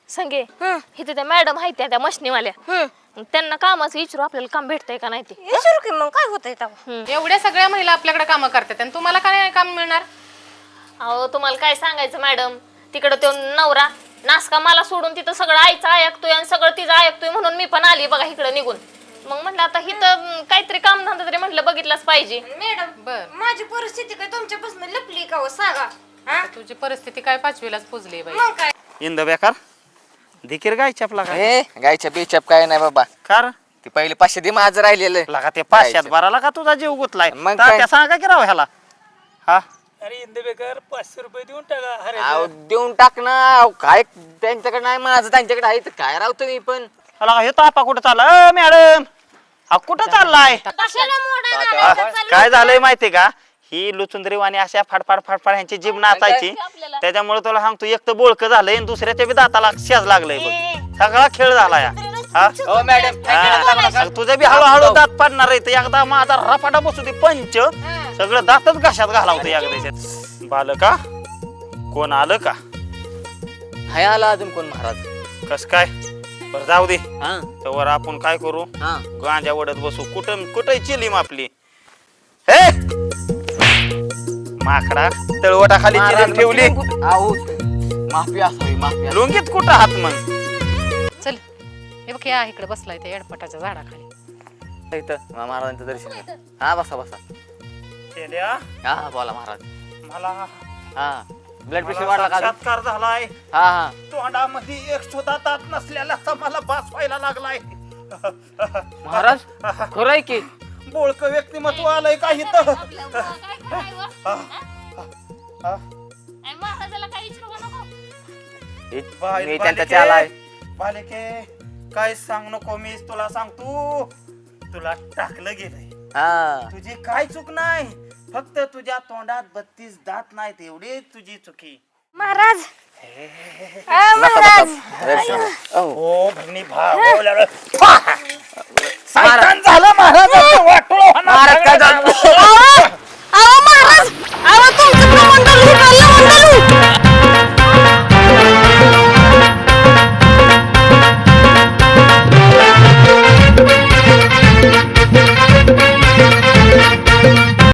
संगे इथे त्या मॅडम आहेत त्या मशनीवाल्या त्यांना कामाचं विचारू आपल्याला काम भेटतंय का नाही ते विचारू की मग काय होतंय तेव्हा. एवढ्या सगळ्या महिला आपल्याकडे कामं करतात आणि तुम्हाला काय काम मिळणार? अहो तुम्हाला काय सांगायचं मॅडम, तिकडं तो नवरा नासका मला सोडून तिथं सगळं आईचं ऐकतोय आणि सगळं तिचं ऐकतोय म्हणून मी पण आली बघा इकडं निघून. मग म्हटलं आता इथं काहीतरी काम धंदा तरी म्हटलं बघितलंच पाहिजे. मॅडम बर माझी परिस्थिती काय तुमच्यापासून लपली का हो सांगा. हा? तुझी परिस्थिती काय 5वीलाच पुजली बाई. मग काय इंद बेकार धिकीर गायच्या आपला काय ए गायच्या बेचप काय नाही बाबा. कार ती पहिले 500 दे माझं राहिलेलं. लागा ते 500 बाराला का तुझा जीव गुतलाय मग काय? त्या सांगा की राव ह्याला हा अरे इंदबेकर 500 रुपये देऊन टाका. अरे अहो देऊन टाक ना. अहो, काय त्यांच्याकडे नाही माझं त्यांच्याकडे आहे तर काय राव तुम्ही पण. लागा हे तापा कुठं चालला मॅडम? हा कुठं चाललाय? काय झालंय माहितीये का, ही लुचुंदरीवाणी अशा फाडफाड फाडफाड ह्यांची जीभ नाचायची, त्याच्यामुळे तुला सांगतो एक तर बोळकं झालंय आणि दुसऱ्याच्या बी दाताला शेज लागलंय बघ. सगळा खेळ झाला या हा? हो मॅडम हा. तुझ्या बी हळूहळू दात पडणार आहे. एकदा माझा रफाटा बसू दे पंच सगळं दातच घशात घालावतं एकदा. बालका कोण आलं का? हाय आला अजून कोण महाराज? कस काय? बरं जाऊ दे. हा तर आपण काय करू, हा गांजा वडत बसू. कुठं कुठं चिलीम आपली हे माकडा तळवटा खाली चिलीम ठेवली. आहो माफी असावी माफी. लुंगीत कुठं हात मग? चल हे बघ या इकडे बसलाय त्या एडपटाच्या झाडाखाली. इथं महाराजांचं दर्शन घ्या. हा बसा बसा. केल्या हा बोला महाराज. मला हा ब्लड प्रेशर मला वाढला का अजून? साक्षात्कार झालाय. हा हा तोंडामध्ये एक सुद्धा दात नसल्याला मला बास व्हायला लागलाय. महाराज खरं आहे की. बोळक व्यक्तिमत्व आलंय का इथं? महाराजाला काही विचारू का नको? मी त्यांच्या आलाय. बालिके काय सांग नको, मी तुला सांगतो तुला टाकलं गेलंय. हा तुझी काय चूक नाही, फक्त तुझ्या तोंडात 32 दात नाहीत एवढी तुझी चुकी. महाराज बसा, बसा. दर्शन घ्या. अहो, ओ भगनी भाव